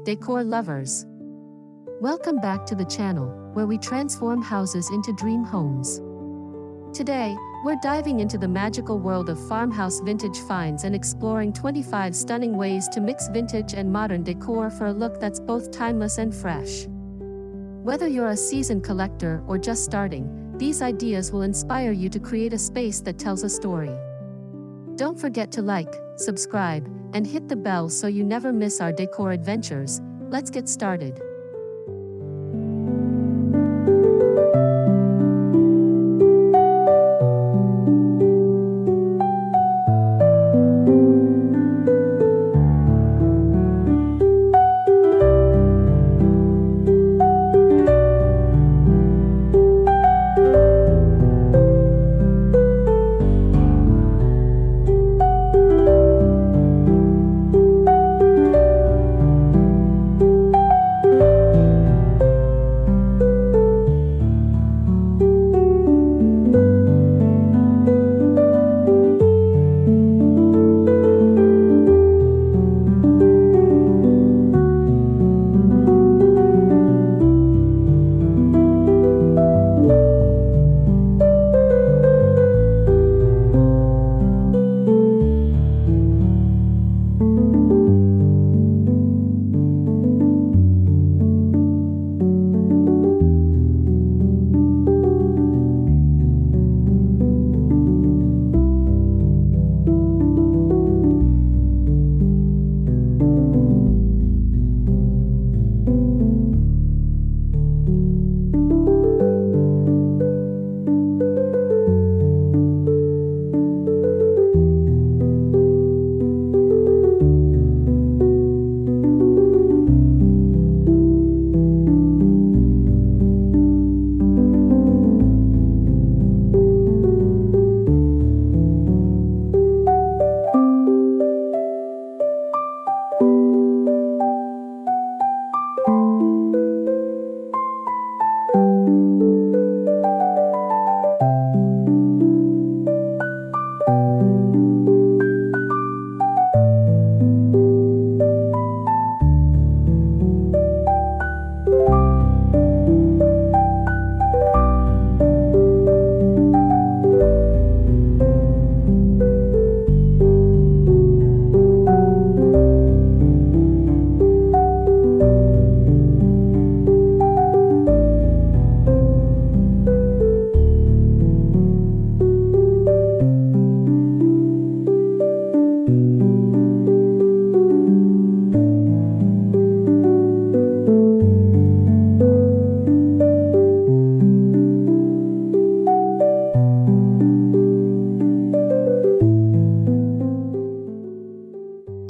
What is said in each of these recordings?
decor lovers. Welcome back to the channel, where we transform houses into dream homes. Today, we're diving into the magical world of Farmhouse Vintage Finds and exploring 25 stunning ways to mix vintage and modern decor for a look that's both timeless and fresh. Whether you're a seasoned collector or just starting, these ideas will inspire you to create a space that tells a story. Don't forget to like, subscribe, and hit the bell so you never miss our decor adventures. Let's get started.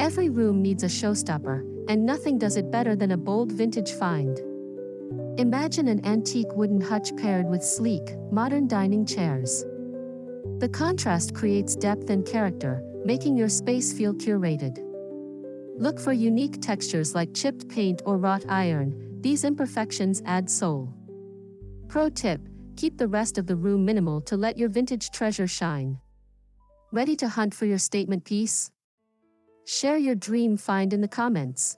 Every room needs a showstopper, and nothing does it better than a bold vintage find. Imagine an antique wooden hutch paired with sleek, modern dining chairs. The contrast creates depth and character, making your space feel curated. Look for unique textures like chipped paint or wrought iron. These imperfections add soul. Pro tip: keep the rest of the room minimal to let your vintage treasure shine. Ready to hunt for your statement piece? Share your dream find in the comments.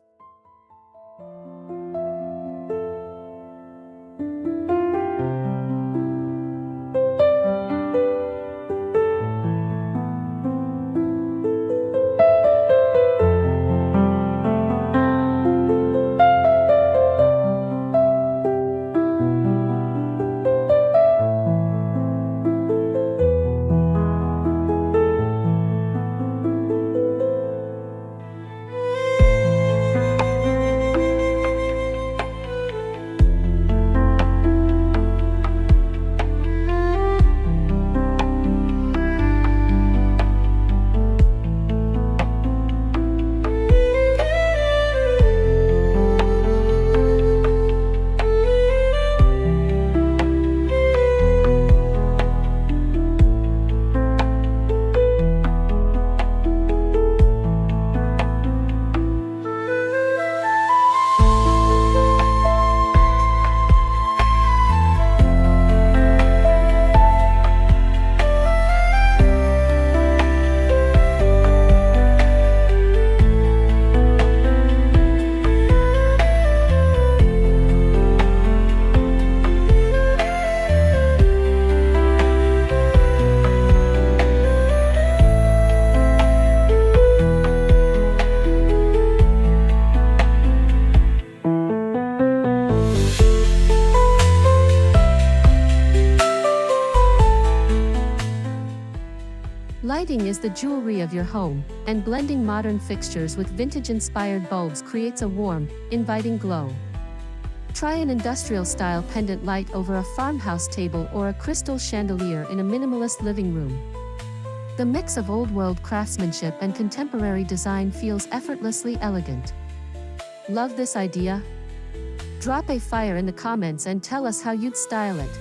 the jewelry of your home, and blending modern fixtures with vintage-inspired bulbs creates a warm, inviting glow. Try an industrial-style pendant light over a farmhouse table or a crystal chandelier in a minimalist living room. The mix of old-world craftsmanship and contemporary design feels effortlessly elegant. Love this idea? Drop a fire in the comments and tell us how you'd style it.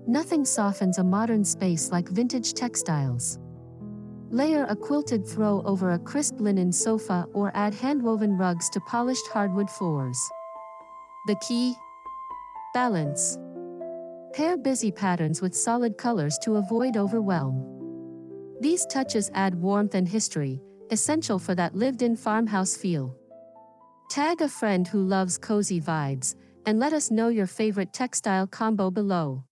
Nothing softens a modern space like vintage textiles. Layer a quilted throw over a crisp linen sofa or add hand-woven rugs to polished hardwood floors. The key? Balance. Pair busy patterns with solid colors to avoid overwhelm. These touches add warmth and history, essential for that lived-in farmhouse feel. Tag a friend who loves cozy vibes, and let us know your favorite textile combo below.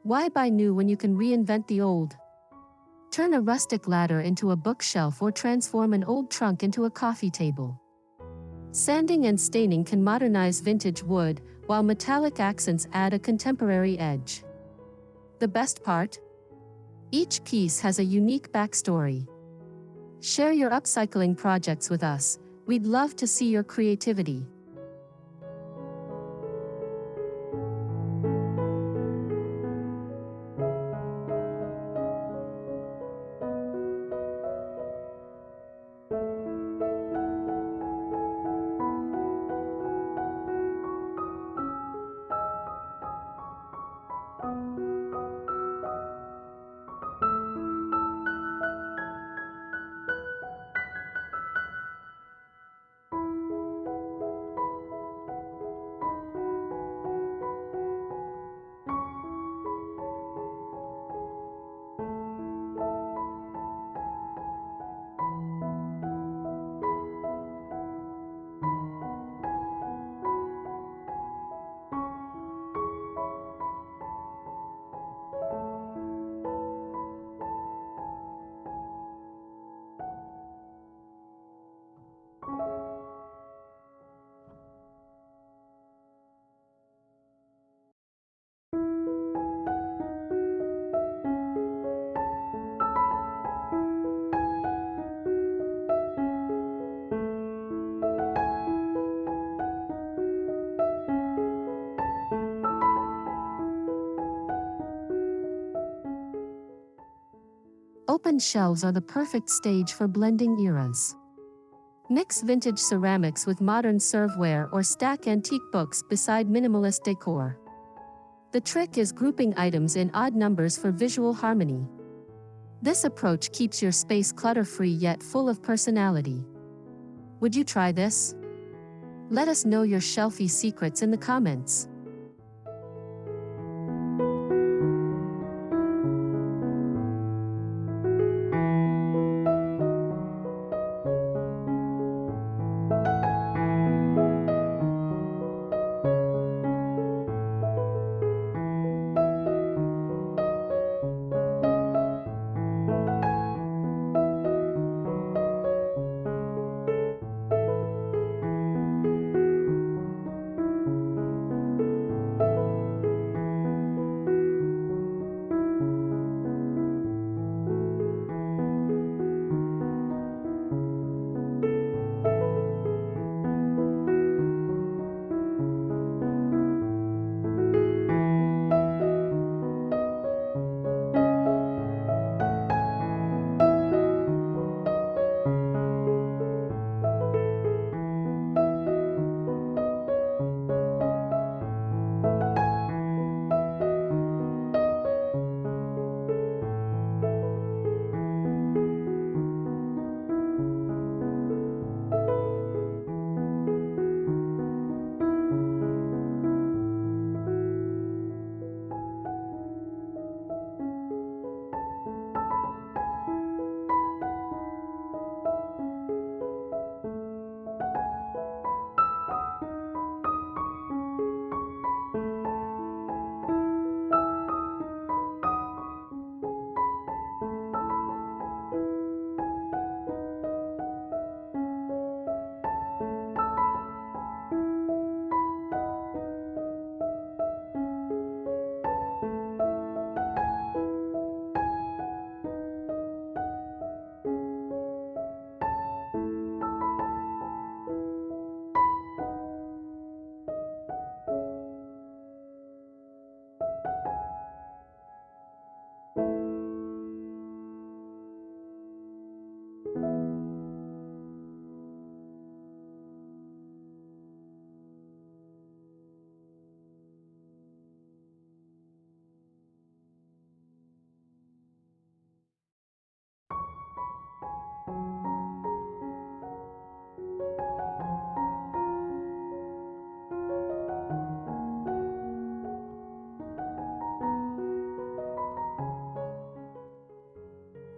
Why buy new when you can reinvent the old? Turn a rustic ladder into a bookshelf or transform an old trunk into a coffee table. Sanding and staining can modernize vintage wood, while metallic accents add a contemporary edge. The best part? Each piece has a unique backstory. Share your upcycling projects with us. We'd love to see your creativity. Open shelves are the perfect stage for blending eras. Mix vintage ceramics with modern serveware or stack antique books beside minimalist decor. The trick is grouping items in odd numbers for visual harmony. This approach keeps your space clutter-free yet full of personality. Would you try this? Let us know your shelfie secrets in the comments.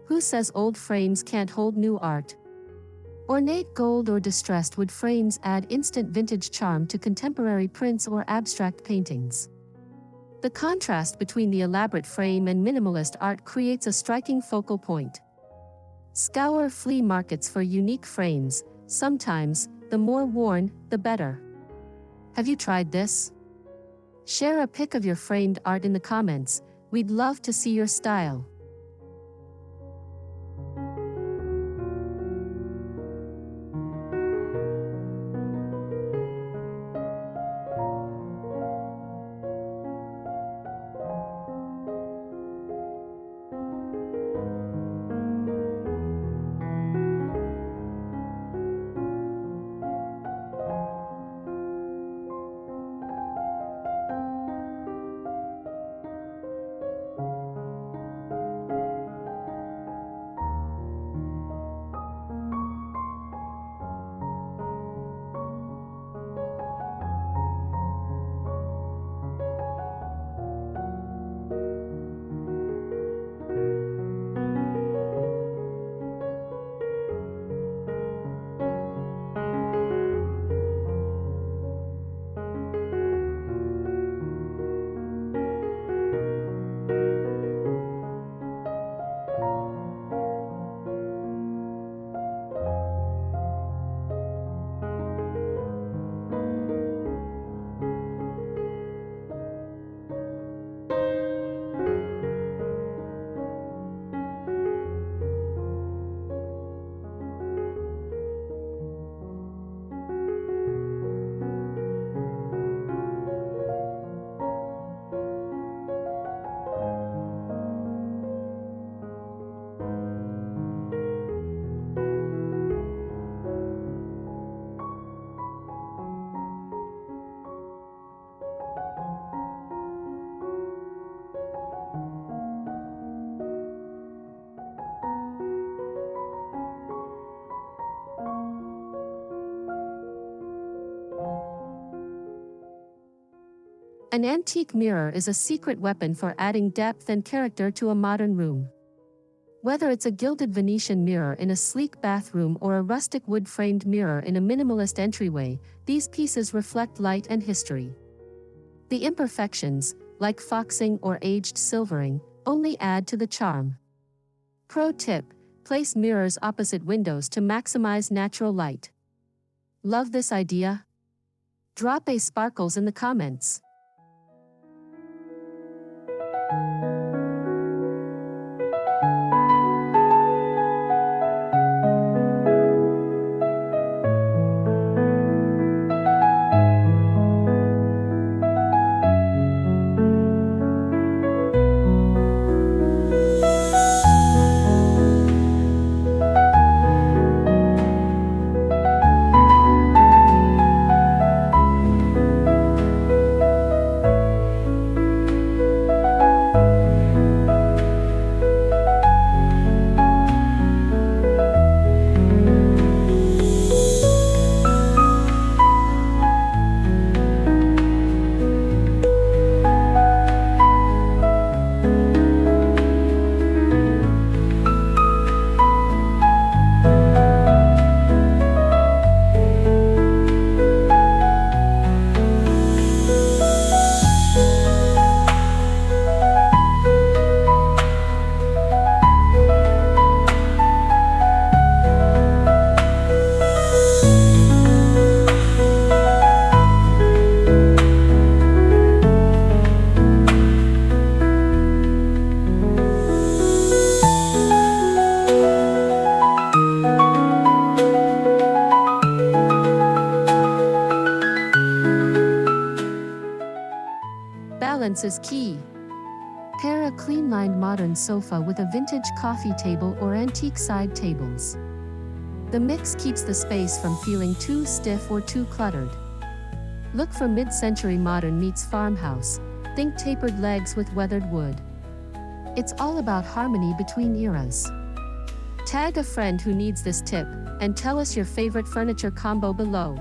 Who says old frames can't hold new art? Ornate gold or distressed wood frames add instant vintage charm to contemporary prints or abstract paintings. The contrast between the elaborate frame and minimalist art creates a striking focal point. Scour flea markets for unique frames. Sometimes, the more worn, the better. Have you tried this? Share a pic of your framed art in the comments. We'd love to see your style. An antique mirror is a secret weapon for adding depth and character to a modern room. Whether it's a gilded Venetian mirror in a sleek bathroom or a rustic wood-framed mirror in a minimalist entryway, these pieces reflect light and history. The imperfections, like foxing or aged silvering, only add to the charm. Pro tip: place mirrors opposite windows to maximize natural light. Love this idea? Drop a sparkles in the comments. Balance is key. Pair a clean-lined modern sofa with a vintage coffee table or antique side tables. The mix keeps the space from feeling too stiff or too cluttered. Look for mid-century modern meets farmhouse. Think tapered legs with weathered wood. It's all about harmony between eras. Tag a friend who needs this tip, and tell us your favorite furniture combo below.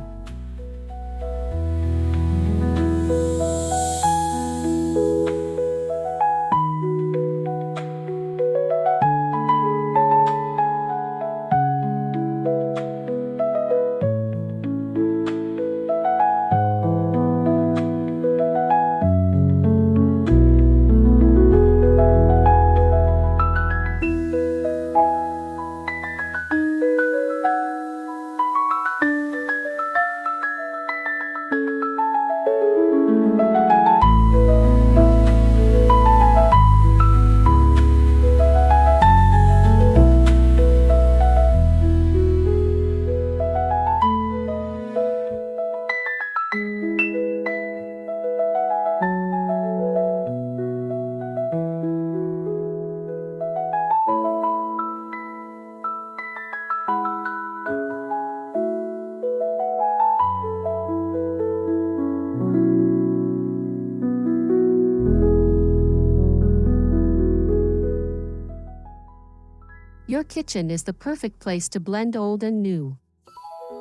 Your kitchen is the perfect place to blend old and new.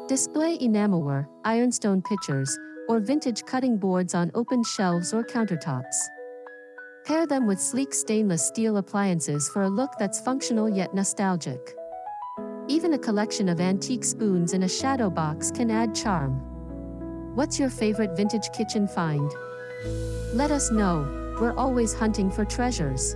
Display enamelware, ironstone pitchers, or vintage cutting boards on open shelves or countertops. Pair them with sleek stainless steel appliances for a look that's functional yet nostalgic. Even a collection of antique spoons in a shadow box can add charm. What's your favorite vintage kitchen find? Let us know, we're always hunting for treasures.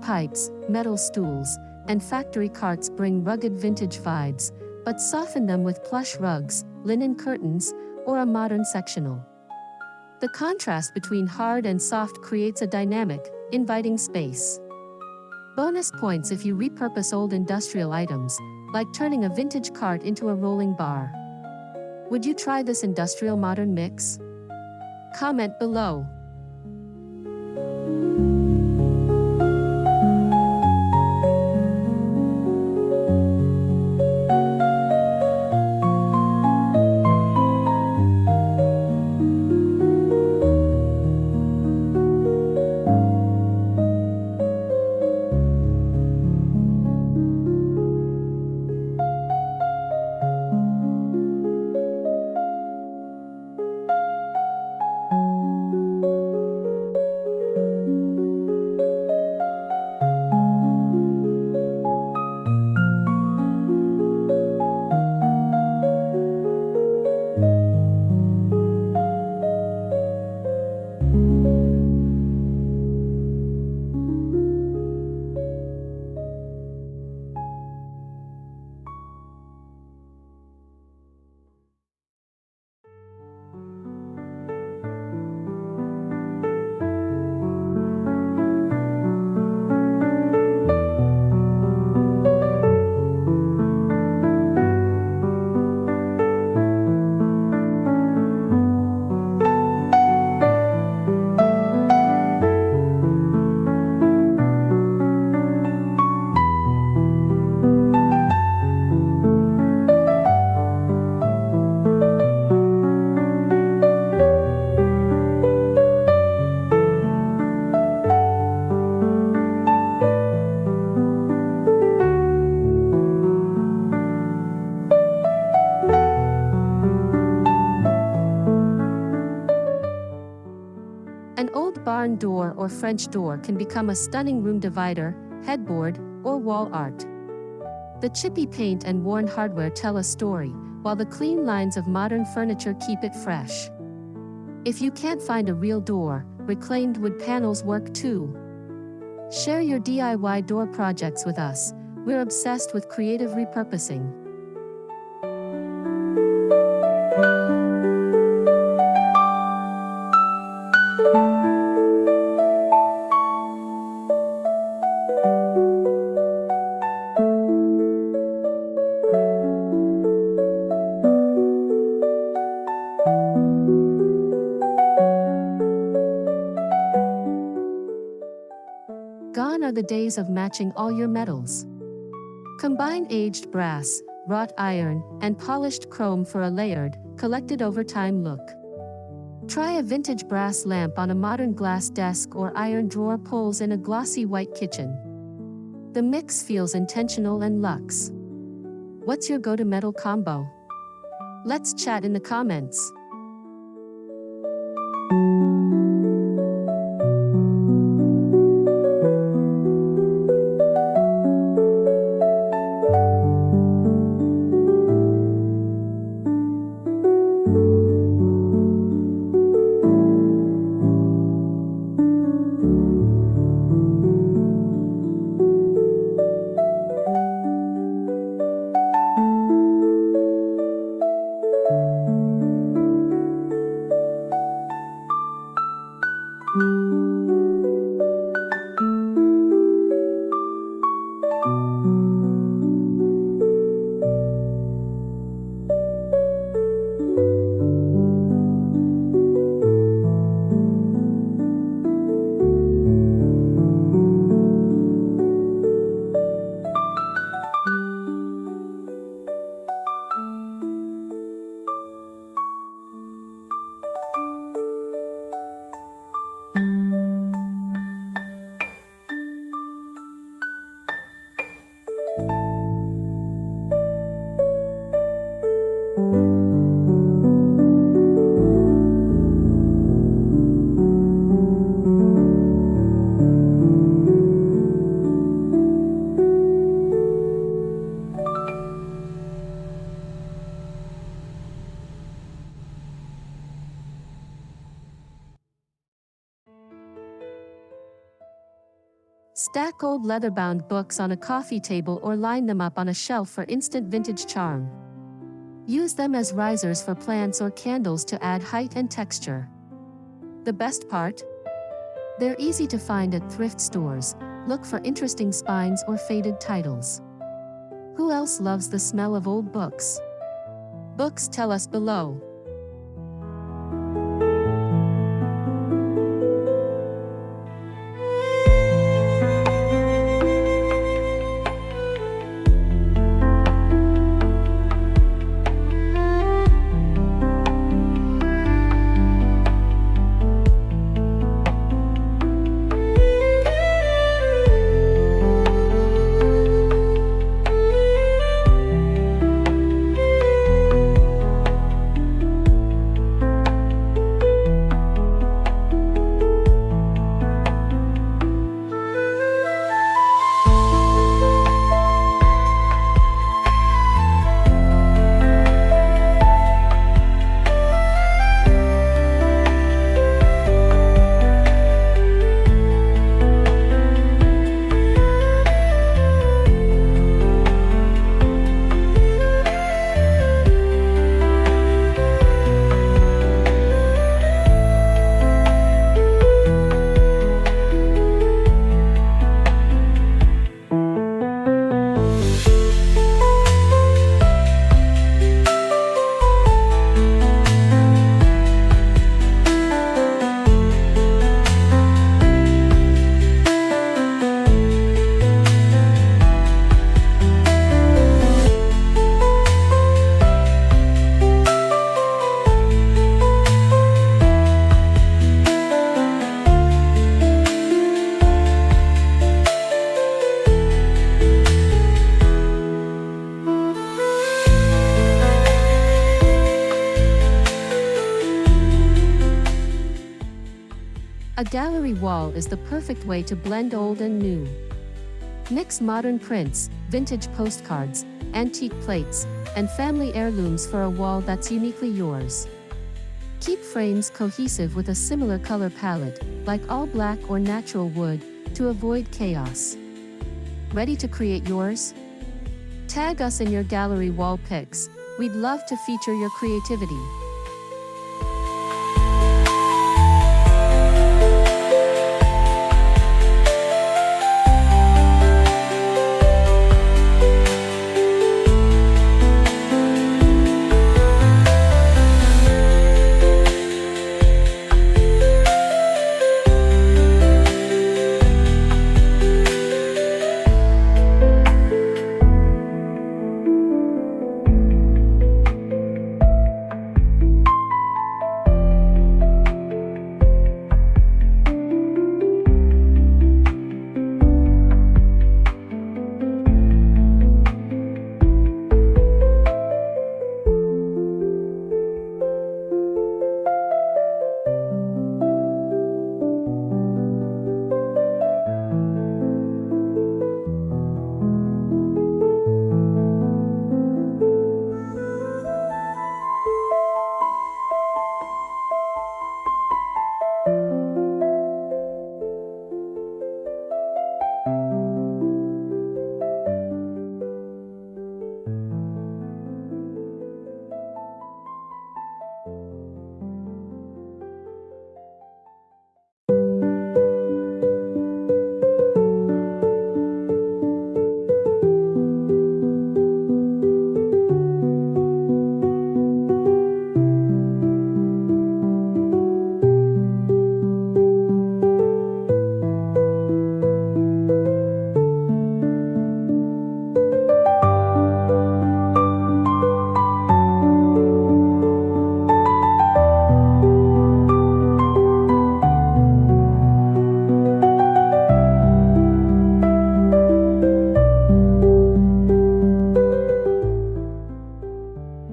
pipes, metal stools, and factory carts bring rugged vintage vibes, but soften them with plush rugs, linen curtains, or a modern sectional. The contrast between hard and soft creates a dynamic, inviting space. Bonus points if you repurpose old industrial items, like turning a vintage cart into a rolling bar. Would you try this industrial modern mix? Comment below. An old barn door or French door can become a stunning room divider, headboard, or wall art. The chippy paint and worn hardware tell a story, while the clean lines of modern furniture keep it fresh. If you can't find a real door, reclaimed wood panels work too. Share your DIY door projects with us. We're obsessed with creative repurposing. Gone are the days of matching all your metals. Combine aged brass, wrought iron, and polished chrome for a layered, collected over time look. Try a vintage brass lamp on a modern glass desk or iron drawer pulls in a glossy white kitchen. The mix feels intentional and luxe. What's your go-to metal combo? Let's chat in the comments. Stack old leather-bound books on a coffee table or line them up on a shelf for instant vintage charm. Use them as risers for plants or candles to add height and texture. The best part? They're easy to find at thrift stores. Look for interesting spines or faded titles. Who else loves the smell of old books? Books, tell us below. A gallery wall is the perfect way to blend old and new. Mix modern prints, vintage postcards, antique plates, and family heirlooms for a wall that's uniquely yours. Keep frames cohesive with a similar color palette, like all black or natural wood, to avoid chaos. Ready to create yours? Tag us in your gallery wall pics. We'd love to feature your creativity.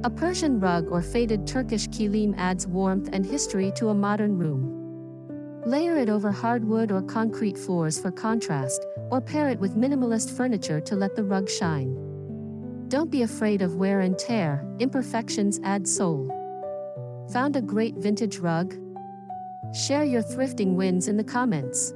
A Persian rug or faded Turkish kilim adds warmth and history to a modern room. Layer it over hardwood or concrete floors for contrast, or pair it with minimalist furniture to let the rug shine. Don't be afraid of wear and tear, imperfections add soul. Found a great vintage rug? Share your thrifting wins in the comments.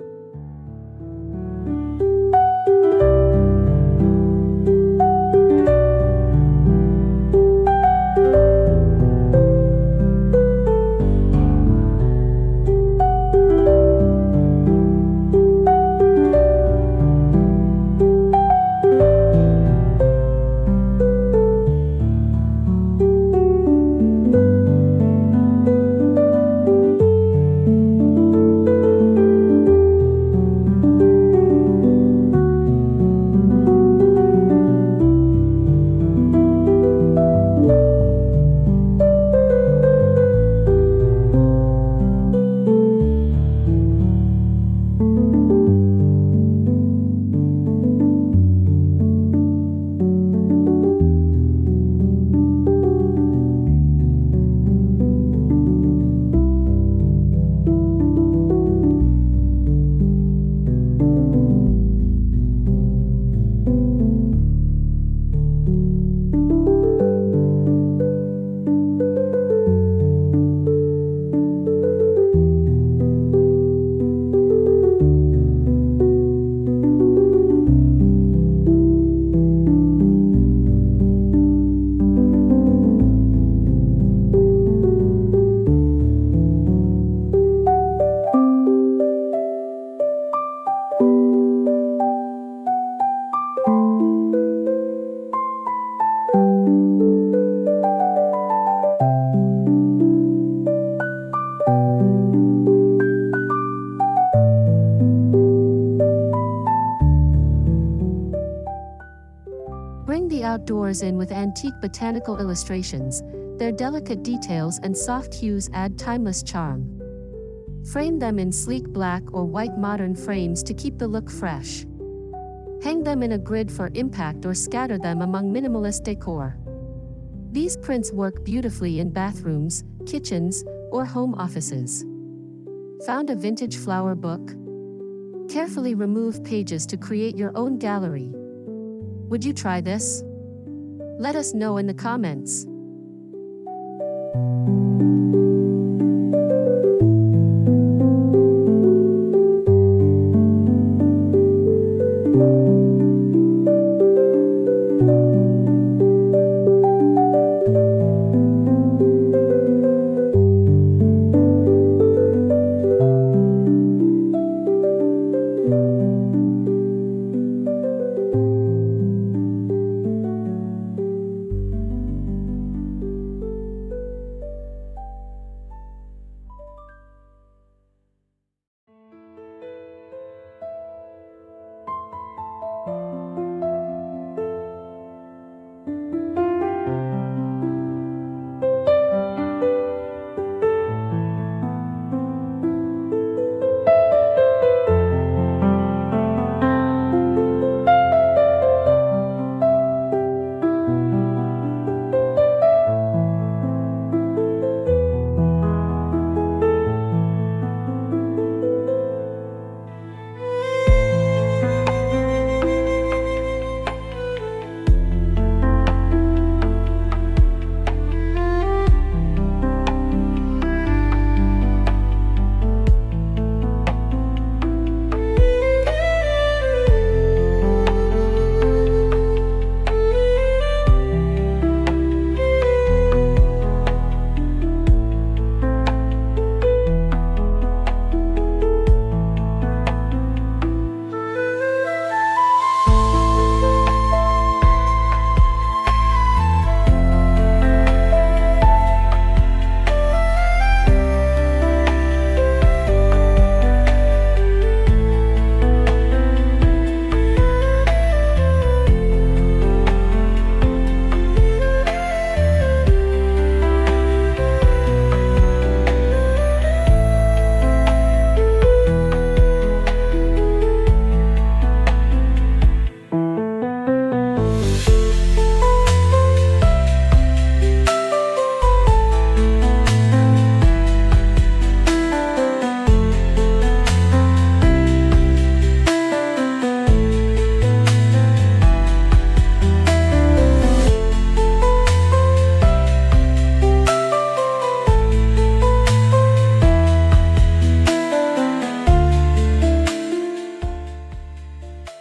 doors in with antique botanical illustrations. Their delicate details and soft hues add timeless charm. Frame them in sleek black or white modern frames to keep the look fresh. Hang them in a grid for impact or scatter them among minimalist decor. These prints work beautifully in bathrooms, kitchens, or home offices. Found a vintage flower book? Carefully remove pages to create your own gallery. Would you try this? Let us know in the comments.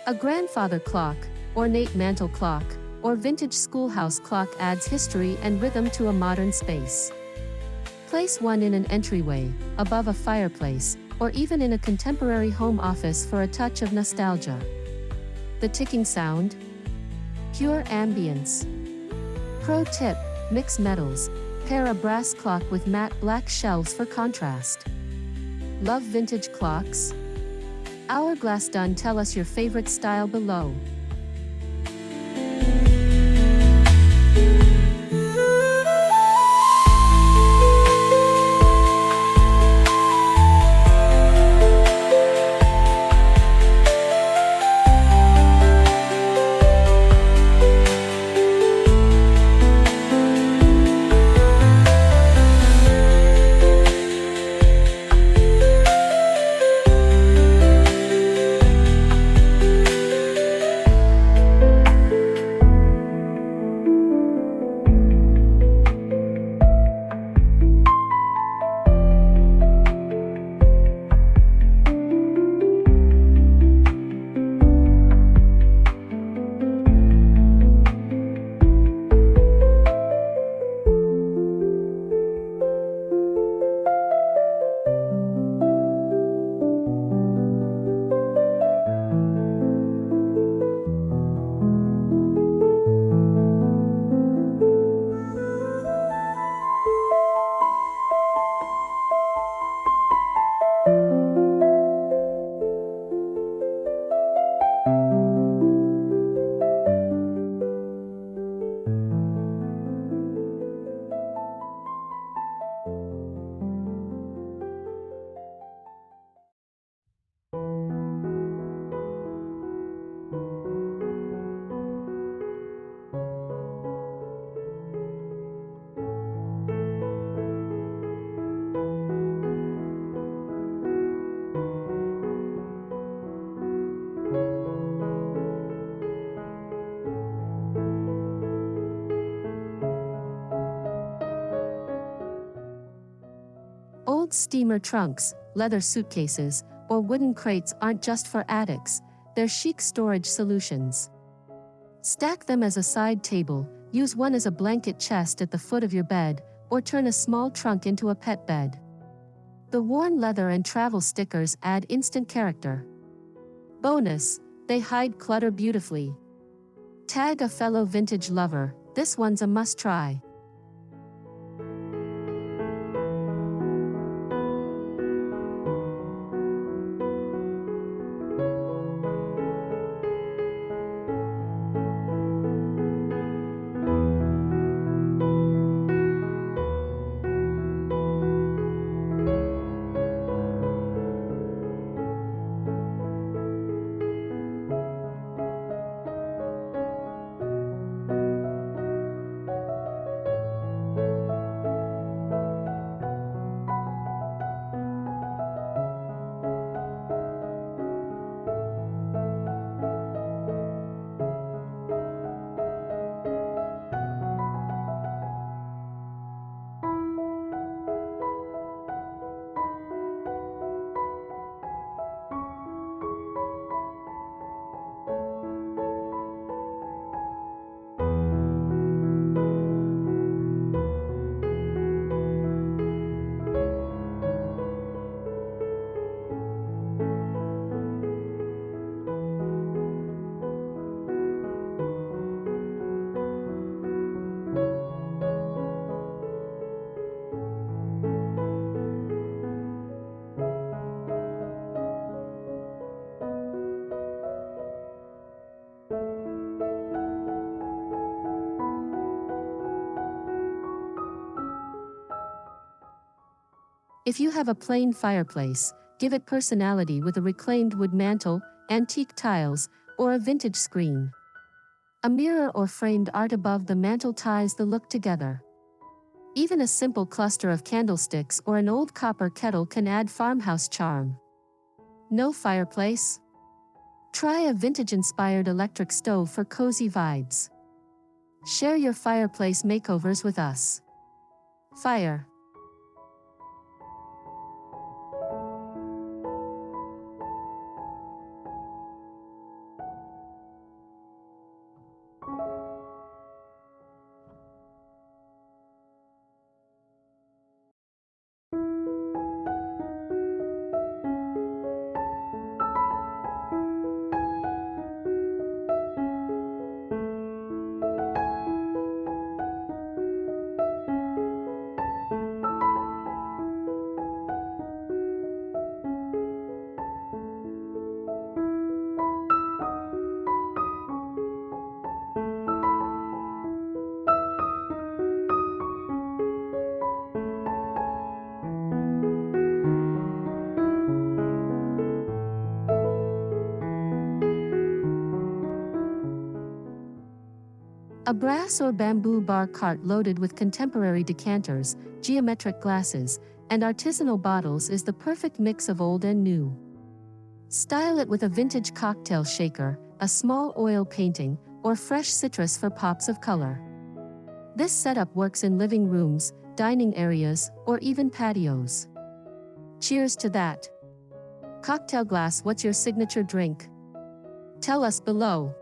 A grandfather clock, ornate mantel clock, or vintage schoolhouse clock adds history and rhythm to a modern space. Place one in an entryway, above a fireplace, or even in a contemporary home office for a touch of nostalgia. The ticking sound? Pure ambience. Pro tip: mix metals. Pair a brass clock with matte black shelves for contrast. Love vintage clocks? Hourglass done. Tell us your favorite style below. Old steamer trunks, leather suitcases, or wooden crates aren't just for attics, they're chic storage solutions. Stack them as a side table, use one as a blanket chest at the foot of your bed, or turn a small trunk into a pet bed. The worn leather and travel stickers add instant character. Bonus, they hide clutter beautifully. Tag a fellow vintage lover, this one's a must-try. If you have a plain fireplace, give it personality with a reclaimed wood mantle, antique tiles, or a vintage screen. A mirror or framed art above the mantle ties the look together. Even a simple cluster of candlesticks or an old copper kettle can add farmhouse charm. No fireplace? Try a vintage-inspired electric stove for cozy vibes. Share your fireplace makeovers with us. Fire. A brass or bamboo bar cart loaded with contemporary decanters, geometric glasses, and artisanal bottles is the perfect mix of old and new. Style it with a vintage cocktail shaker, a small oil painting, or fresh citrus for pops of color. This setup works in living rooms, dining areas, or even patios. Cheers to that! Cocktail glass, what's your signature drink? Tell us below.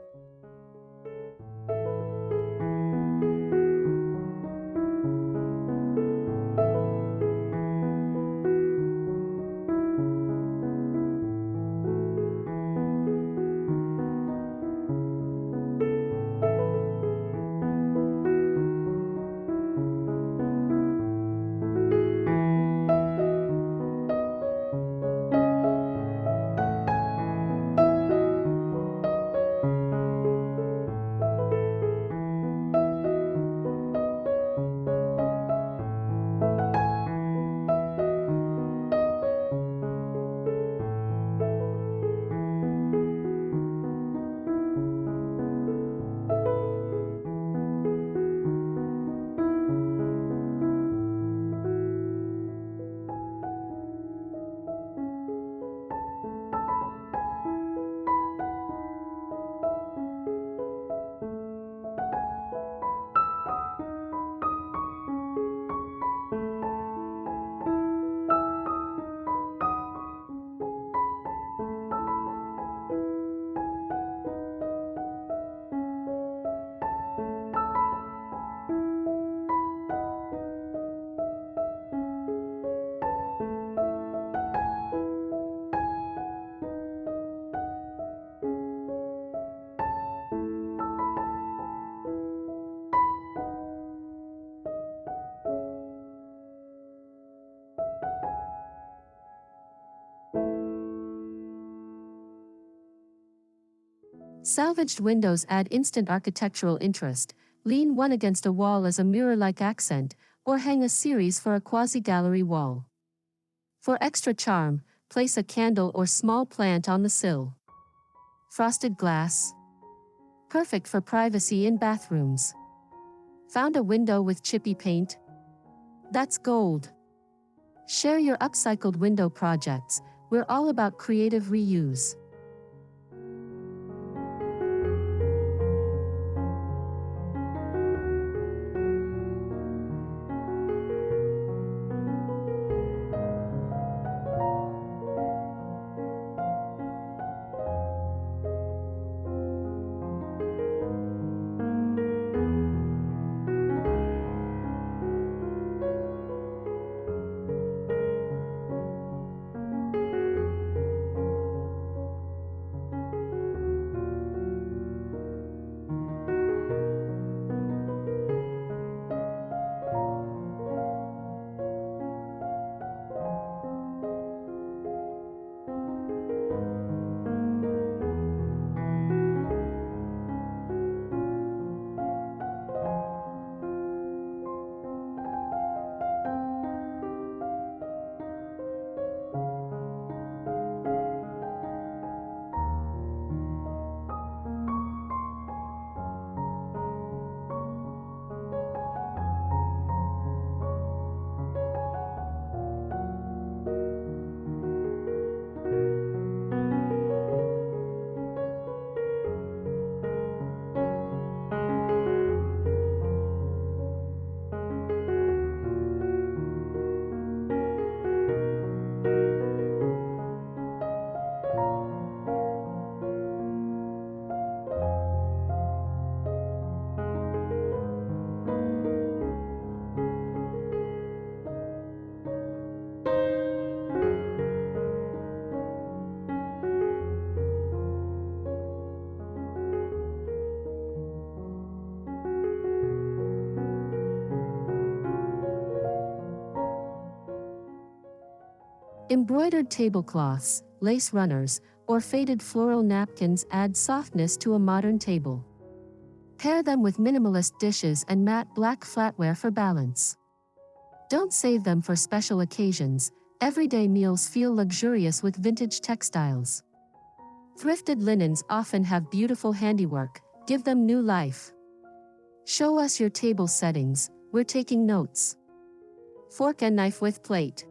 Salvaged windows add instant architectural interest. Lean one against a wall as a mirror-like accent, or hang a series for a quasi-gallery wall. For extra charm, place a candle or small plant on the sill. Frosted glass. Perfect for privacy in bathrooms. Found a window with chippy paint? That's gold. Share your upcycled window projects. We're all about creative reuse. Embroidered tablecloths, lace runners, or faded floral napkins add softness to a modern table. Pair them with minimalist dishes and matte black flatware for balance. Don't save them for special occasions. Everyday meals feel luxurious with vintage textiles. Thrifted linens often have beautiful handiwork. Give them new life. Show us your table settings. We're taking notes. Fork and knife with plate.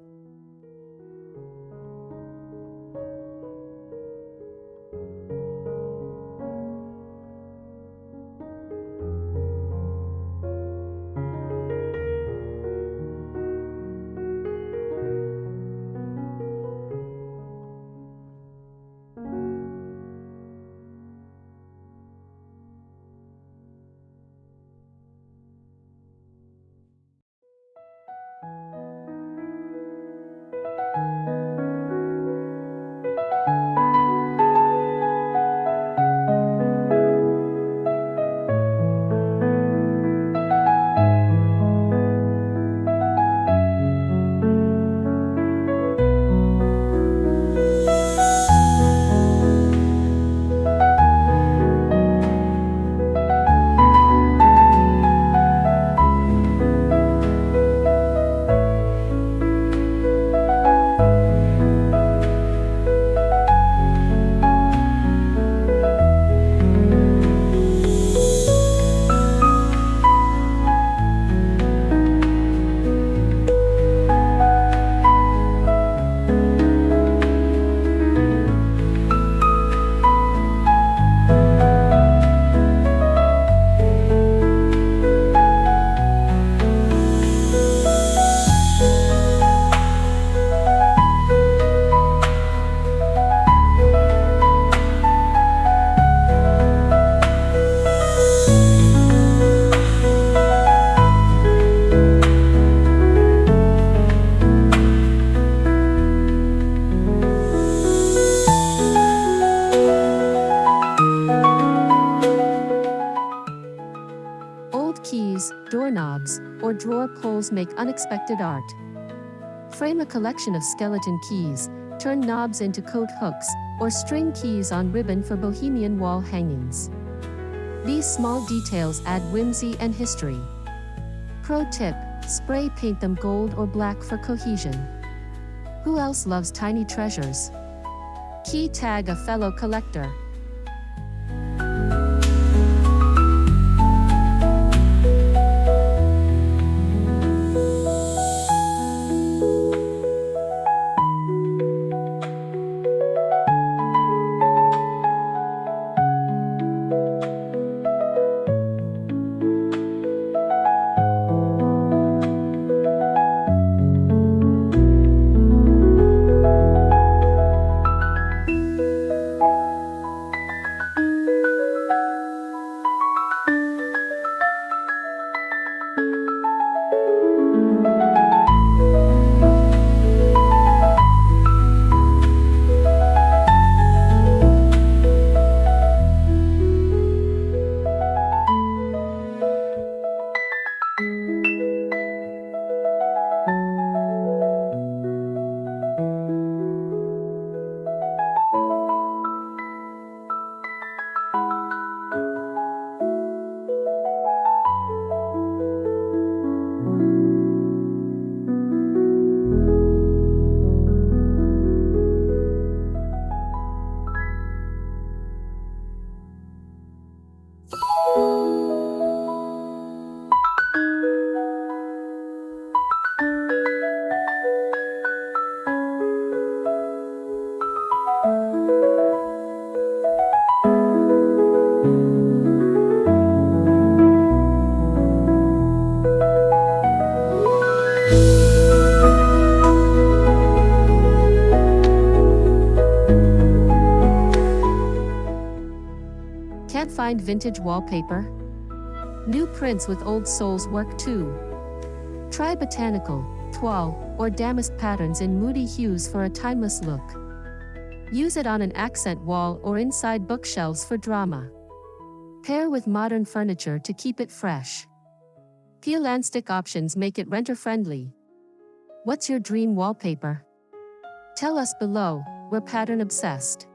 Doorknobs, or drawer pulls make unexpected art. Frame a collection of skeleton keys, turn knobs into coat hooks, or string keys on ribbon for bohemian wall hangings. These small details add whimsy and history. Pro tip: spray paint them gold or black for cohesion. Who else loves tiny treasures? Key tag a fellow collector. Can't find vintage wallpaper? New prints with old soles work too. Try botanical, toile, or damask patterns in moody hues for a timeless look. Use it on an accent wall or inside bookshelves for drama. Pair with modern furniture to keep it fresh. Peel and stick options make it renter-friendly. What's your dream wallpaper? Tell us below, we're pattern obsessed.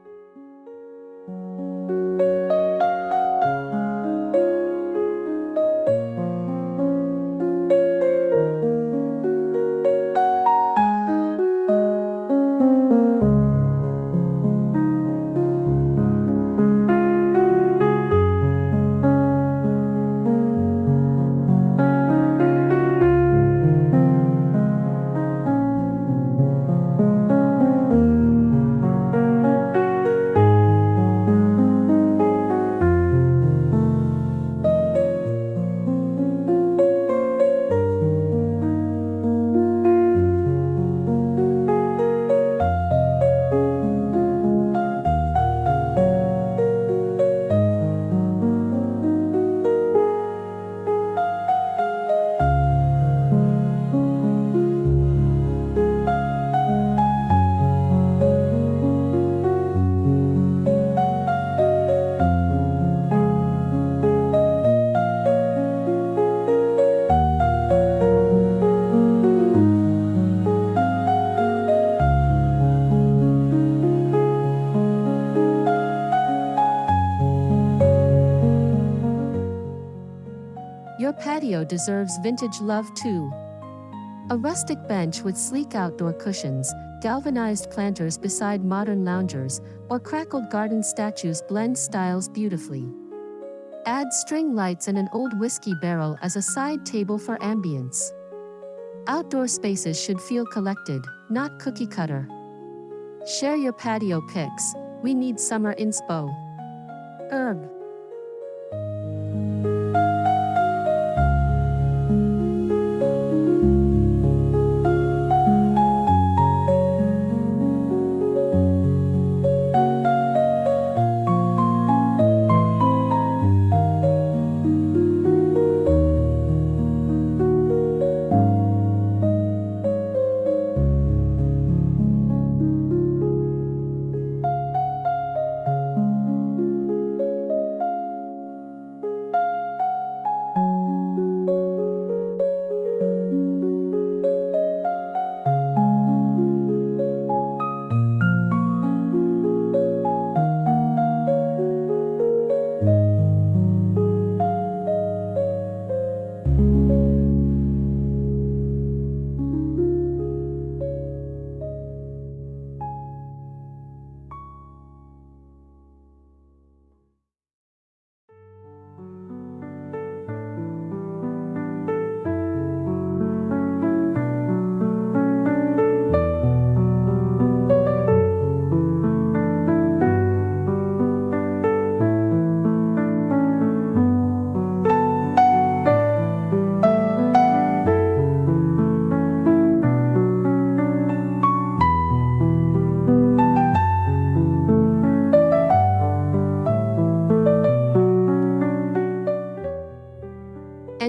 Your patio deserves vintage love too. A rustic bench with sleek outdoor cushions, galvanized planters beside modern loungers, or crackled garden statues blend styles beautifully. Add string lights and an old whiskey barrel as a side table for ambience. Outdoor spaces should feel collected, not cookie cutter. Share your patio pics, we need summer inspo. Herb.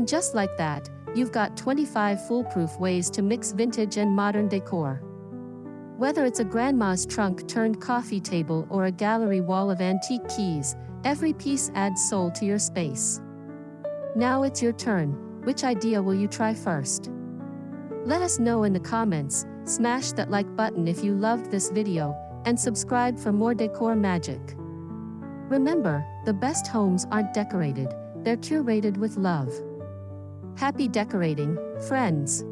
And just like that, you've got 25 foolproof ways to mix vintage and modern decor. Whether it's a grandma's trunk turned coffee table or a gallery wall of antique keys, every piece adds soul to your space. Now it's your turn. Which idea will you try first? Let us know in the comments, smash that like button if you loved this video, and subscribe for more decor magic. Remember, the best homes aren't decorated, they're curated with love. Happy decorating, friends!